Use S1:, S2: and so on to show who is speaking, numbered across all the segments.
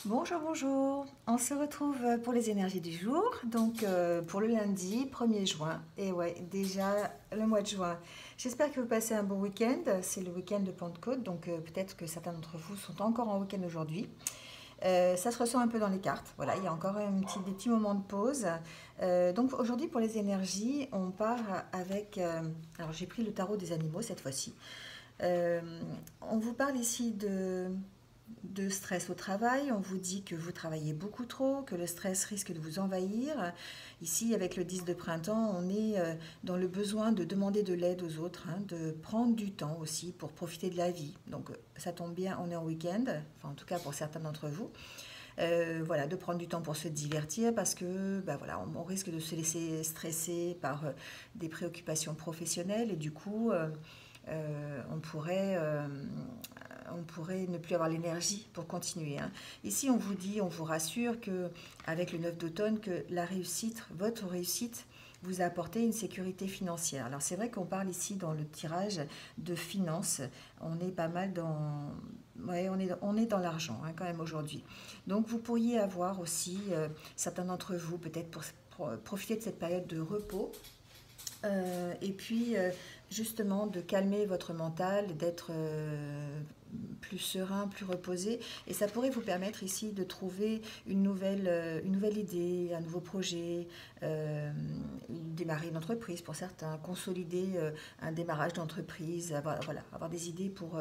S1: Bonjour, bonjour. On se retrouve pour les énergies du jour, donc pour le lundi 1er juin. Et ouais, déjà le mois de juin. J'espère que vous passez un bon week-end. C'est le week-end de Pentecôte, donc peut-être que certains d'entre vous sont encore en week-end aujourd'hui. Ça se ressent un peu dans les cartes. Voilà, il y a encore des petits moments de pause. Donc aujourd'hui pour les énergies, on part avec... alors j'ai pris le tarot des animaux cette fois-ci. Euh, on vous parle ici de stress au travail. On vous dit que vous travaillez beaucoup trop, que le stress risque de vous envahir. Ici, avec le 10 de printemps, on est dans le besoin de demander de l'aide aux autres, hein, de prendre du temps aussi pour profiter de la vie. Donc ça tombe bien, on est en week-end, enfin en tout cas pour certains d'entre vous. Voilà, de prendre du temps pour se divertir parce que bah, voilà, on risque de se laisser stresser par des préoccupations professionnelles et du coup, on pourrait ne plus avoir l'énergie pour continuer, hein. Ici, on vous dit, on vous rassure que avec le 9 d'automne, que la réussite, votre réussite, vous a apporté une sécurité financière. Alors c'est vrai qu'on parle ici dans le tirage de finances, on est pas mal dans, ouais, on est dans l'argent, hein, quand même aujourd'hui. Donc vous pourriez avoir aussi, certains d'entre vous, peut-être pour profiter de cette période de repos, et puis, justement, de calmer votre mental, d'être plus serein, plus reposé. Et ça pourrait vous permettre ici de trouver une nouvelle idée, un nouveau projet, démarrer une entreprise pour certains, consolider un démarrage d'entreprise, voilà, avoir des idées pour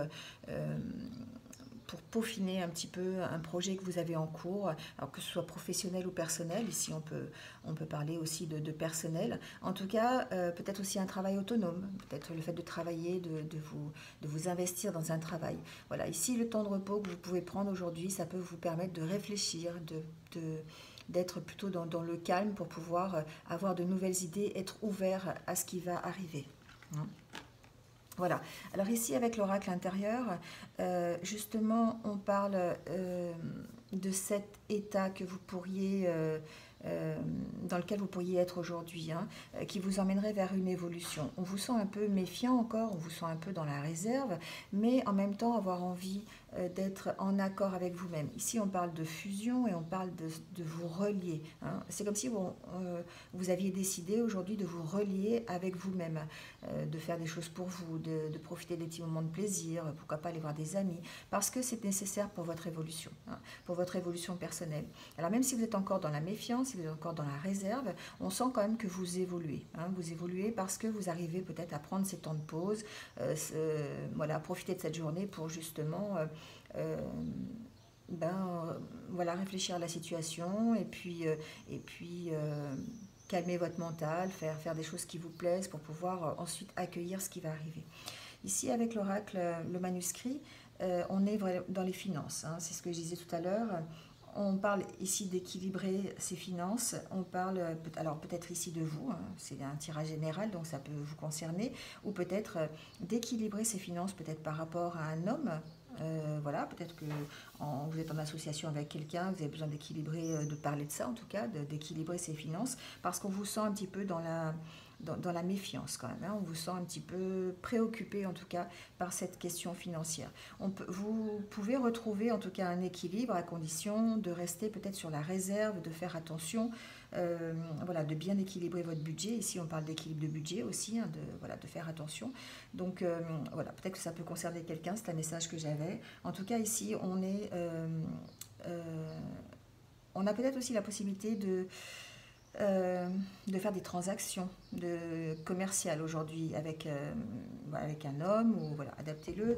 S1: peaufiner un petit peu un projet que vous avez en cours, alors que ce soit professionnel ou personnel. Ici, on peut parler aussi personnel. En tout cas, peut-être aussi un travail autonome, peut-être le fait de travailler, de vous investir dans un travail. Voilà, ici, le temps de repos que vous pouvez prendre aujourd'hui, ça peut vous permettre de réfléchir, d'être plutôt dans le calme pour pouvoir avoir de nouvelles idées, être ouvert à ce qui va arriver, hein. Voilà. Alors ici, avec l'oracle intérieur, justement, on parle de cet état que vous pourriez, dans lequel vous pourriez être aujourd'hui, hein, qui vous emmènerait vers une évolution. On vous sent un peu méfiant encore, on vous sent un peu dans la réserve, mais en même temps avoir envie d'être en accord avec vous-même. Ici, on parle de fusion et on parle de vous relier, hein. C'est comme si vous aviez décidé aujourd'hui de vous relier avec vous-même, de faire des choses pour vous, de profiter des petits moments de plaisir, pourquoi pas aller voir des amis, parce que c'est nécessaire pour votre évolution, hein, pour votre évolution personnelle. Alors même si vous êtes encore dans la méfiance, si vous êtes encore dans la réserve, on sent quand même que vous évoluez, hein, vous évoluez parce que vous arrivez peut-être à prendre ces temps de pause, voilà, profiter de cette journée pour justement euh, voilà, réfléchir à la situation et puis calmer votre mental, faire des choses qui vous plaisent pour pouvoir ensuite accueillir ce qui va arriver. Ici, avec l'oracle, le manuscrit, on est dans les finances, hein, c'est ce que je disais tout à l'heure. On parle ici d'équilibrer ses finances. On parle, alors peut-être ici de vous, hein, c'est un tirage général, donc ça peut vous concerner, ou peut-être d'équilibrer ses finances, peut-être par rapport à un homme. Voilà, peut-être que vous êtes en association avec quelqu'un, vous avez besoin d'équilibrer, de parler de ça en tout cas, d'équilibrer ses finances, parce qu'on vous sent un petit peu dans la méfiance quand même, hein. On vous sent un petit peu préoccupé en tout cas par cette question financière. Vous pouvez retrouver en tout cas un équilibre à condition de rester peut-être sur la réserve, de faire attention, voilà, de bien équilibrer votre budget. Ici on parle d'équilibre de budget aussi, hein, voilà, de faire attention. Donc voilà, peut-être que ça peut concerner quelqu'un, c'est un message que j'avais. En tout cas ici euh, on a peut-être aussi la possibilité de faire des transactions commerciales aujourd'hui avec un homme, ou voilà, adaptez-le.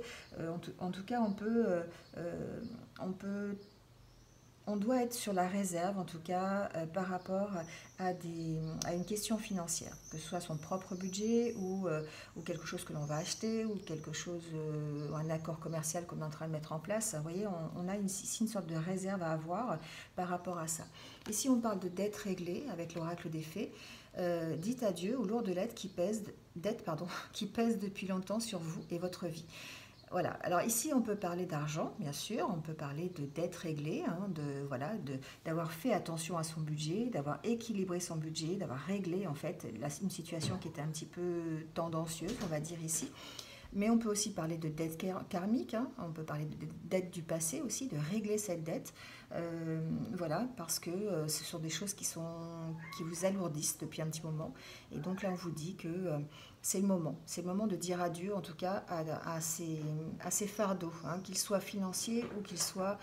S1: En tout cas, on peut on doit être sur la réserve, en tout cas, par rapport à une question financière, que ce soit son propre budget ou quelque chose que l'on va acheter, ou quelque chose, un accord commercial qu'on est en train de mettre en place. Vous voyez, on a ici une sorte de réserve à avoir par rapport à ça. Ici, on parle de dette réglée avec l'oracle des fées. Dites adieu aux lourdes dettes qui pèsent depuis longtemps sur vous et votre vie. Voilà, alors ici on peut parler d'argent, bien sûr, on peut parler de dettes réglées, hein, voilà, d'avoir fait attention à son budget, d'avoir équilibré son budget, d'avoir réglé en fait une situation qui était un petit peu tendancieuse, on va dire ici. Mais on peut aussi parler de dette karmique, hein. On peut parler de dette du passé aussi, de régler cette dette. Voilà, parce que ce sont des choses qui vous alourdissent depuis un petit moment. Et donc là, on vous dit que c'est le moment. C'est le moment de dire adieu, en tout cas, à ces fardeaux, hein, qu'ils soient financiers ou qu'ils soient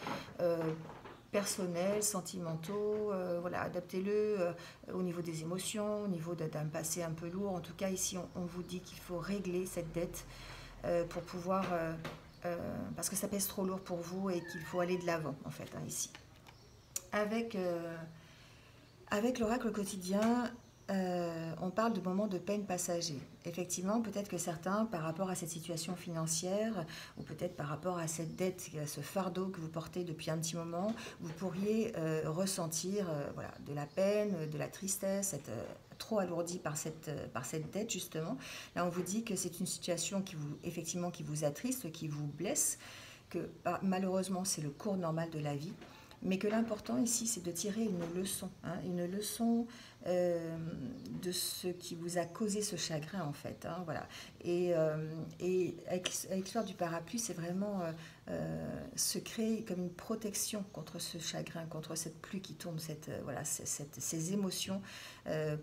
S1: personnels, sentimentaux. Voilà, adaptez-le au niveau des émotions, au niveau d'un passé un peu lourd. En tout cas, ici, on vous dit qu'il faut régler cette dette pour pouvoir... parce que ça pèse trop lourd pour vous et qu'il faut aller de l'avant, en fait, hein, ici. Avec, avec l'oracle quotidien, on parle de moments de peine passagers. Effectivement, peut-être que certains, par rapport à cette situation financière, ou peut-être par rapport à cette dette, à ce fardeau que vous portez depuis un petit moment, vous pourriez ressentir voilà, de la peine, de la tristesse, être trop alourdi par cette dette, justement. Là, on vous dit que c'est une situation effectivement, qui vous attriste, qui vous blesse, que malheureusement, c'est le cours normal de la vie. Mais que l'important ici, c'est de tirer une leçon, hein, une leçon de ce qui vous a causé ce chagrin, en fait. Hein, voilà. Et avec l'histoire du parapluie, c'est vraiment se créer comme une protection contre ce chagrin, contre cette pluie qui tombe, voilà, ces émotions,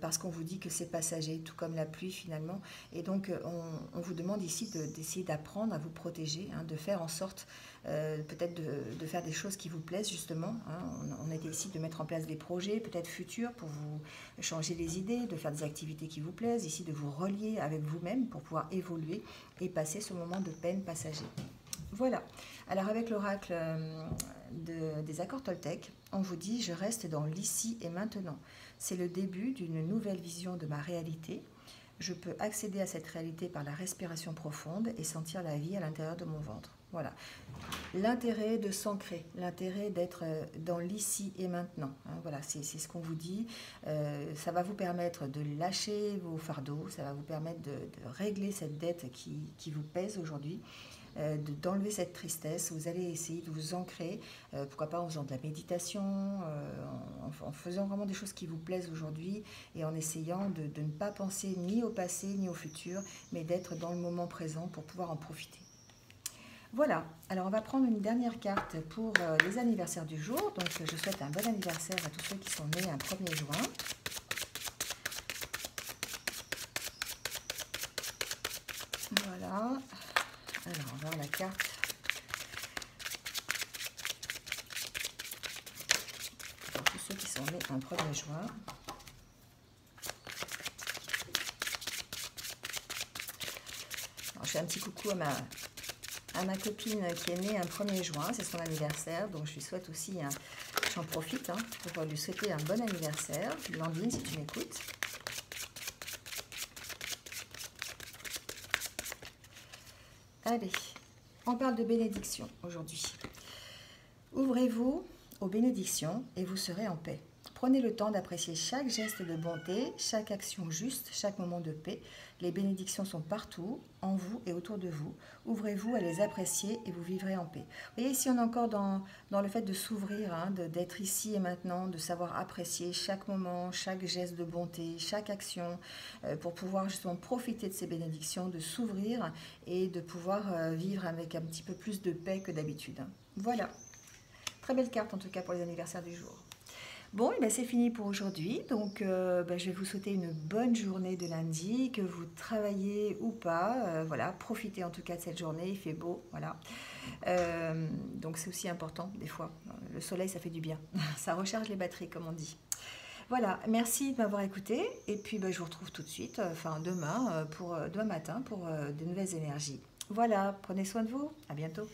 S1: parce qu'on vous dit que c'est passager, tout comme la pluie finalement. Et donc, on vous demande ici d'essayer d'apprendre à vous protéger, hein, de faire en sorte peut-être de faire des choses qui vous plaisent justement. Hein. On était ici de mettre en place des projets peut-être futurs pour vous changer les idées, de faire des activités qui vous plaisent, ici de vous relier avec vous-même pour pouvoir évoluer et passer ce moment de peine passager. Voilà. Alors avec l'oracle des accords Toltec, on vous dit « Je reste dans l'ici et maintenant ». C'est le début d'une nouvelle vision de ma réalité. Je peux accéder à cette réalité par la respiration profonde et sentir la vie à l'intérieur de mon ventre. Voilà. L'intérêt de s'ancrer, l'intérêt d'être dans l'ici et maintenant. Hein, voilà, c'est ce qu'on vous dit. Ça va vous permettre de lâcher vos fardeaux, ça va vous permettre de régler cette dette qui vous pèse aujourd'hui, d'enlever cette tristesse. Vous allez essayer de vous ancrer, pourquoi pas en faisant de la méditation, en faisant vraiment des choses qui vous plaisent aujourd'hui et en essayant de ne pas penser ni au passé ni au futur, mais d'être dans le moment présent pour pouvoir en profiter. Voilà, alors on va prendre une dernière carte pour les anniversaires du jour. Donc je souhaite un bon anniversaire à tous ceux qui sont nés un 1er juin. Voilà, alors on va voir la carte. Pour tous ceux qui sont nés un 1er juin. Alors, je fais un petit coucou à ma copine qui est née un 1er juin, c'est son anniversaire, donc je lui souhaite aussi, j'en profite pour lui souhaiter un bon anniversaire. Blandine, si tu m'écoutes. Allez, on parle de bénédiction aujourd'hui. Ouvrez-vous aux bénédictions et vous serez en paix. Prenez le temps d'apprécier chaque geste de bonté, chaque action juste, chaque moment de paix. Les bénédictions sont partout, en vous et autour de vous. Ouvrez-vous à les apprécier et vous vivrez en paix. Vous voyez, ici on est encore dans le fait de s'ouvrir, hein, d'être ici et maintenant, de savoir apprécier chaque moment, chaque geste de bonté, chaque action, pour pouvoir justement profiter de ces bénédictions, de s'ouvrir et de pouvoir vivre avec un petit peu plus de paix que d'habitude. Voilà, très belle carte en tout cas pour les anniversaires du jour. Bon, et bien c'est fini pour aujourd'hui, donc je vais vous souhaiter une bonne journée de lundi, que vous travaillez ou pas, voilà, profitez en tout cas de cette journée, il fait beau, voilà. Donc c'est aussi important des fois, le soleil ça fait du bien, ça recharge les batteries comme on dit. Voilà, merci de m'avoir écouté, et puis je vous retrouve tout de suite, demain matin pour de nouvelles énergies. Voilà, prenez soin de vous, à bientôt.